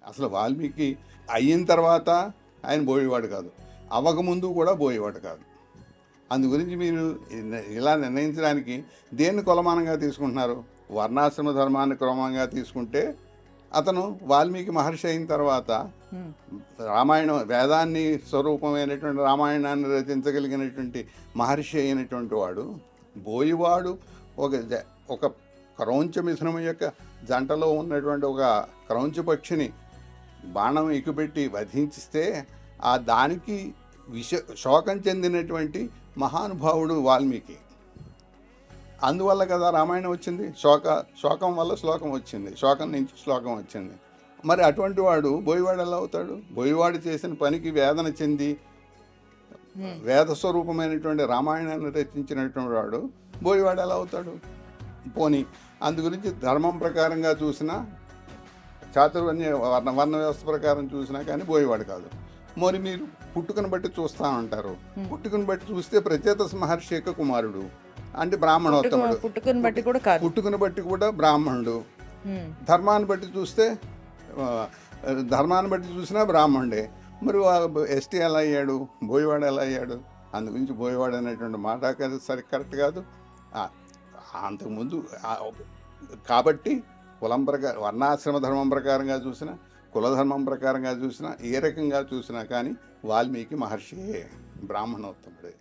అసలు వాల్మీకి అయిన తర్వాత ఆయన పోయేవాడు కాదు, అవ్వకముందు కూడా పోయేవాడు కాదు. అందు గురించి మీరు ఇలా నిర్ణయించడానికి దేన్ని కొలమానంగా తీసుకుంటున్నారు? వర్ణాశ్రమ ధర్మాన్ని క్రమంగా తీసుకుంటే అతను వాల్మీకి మహర్షి అయిన తర్వాత రామాయణం వేదాన్ని స్వరూపమైనటువంటి రామాయణాన్ని రచించగలిగినటువంటి మహర్షి అయినటువంటి వాడు బోయివాడు ఒక క్రౌంచ మిథునం యొక్క జంటలో ఉన్నటువంటి ఒక క్రౌంచ పక్షిని బాణం ఎక్కుపెట్టి వధించిస్తే ఆ దానికి శోకం చెందినటువంటి మహానుభావుడు వాల్మీకి. అందువల్ల కదా రామాయణం వచ్చింది. శోకం వల్ల శ్లోకం వచ్చింది, శోకం నుంచి శ్లోకం వచ్చింది. మరి అటువంటి వాడు బోయివాడు ఎలా అవుతాడు? బోయివాడు చేసిన పనికి వేదన చెంది వేద స్వరూపమైనటువంటి రామాయణాన్ని రచించినటువంటి వాడు బోయివాడు ఎలా అవుతాడు? పోనీ అందు గురించి ధర్మం ప్రకారంగా చూసినా, చాతుర్వర్ణ వర్ణ వ్యవస్థ ప్రకారం చూసినా కానీ బోయివాడు కాదు. మరి మీరు పుట్టుకను బట్టి చూస్తానంటారు. పుట్టుకను బట్టి చూస్తే ప్రచేతస మహర్షి యొక్క కుమారుడు అంటే బ్రాహ్మణోత్తముడు. పుట్టుకను బట్టి కూడా బ్రాహ్మణుడు. ధర్మాన్ని బట్టి చూసినా బ్రాహ్మణుడే. మరి ఎస్టీ ఎలా అయ్యాడు? బోయివాడు ఎలా అయ్యాడు? అందు గురించి బోయివాడు అనేటువంటి మాట కరెక్ట్ కాదు. అంతకుముందు కాబట్టి కులం ప్రకారం వర్ణాశ్రమ ధర్మం ప్రకారంగా చూసినా, కులధర్మం ప్రకారంగా చూసినా, ఏ రకంగా చూసినా కానీ వాల్మీకి మహర్షియే, బ్రాహ్మణోత్తముడే.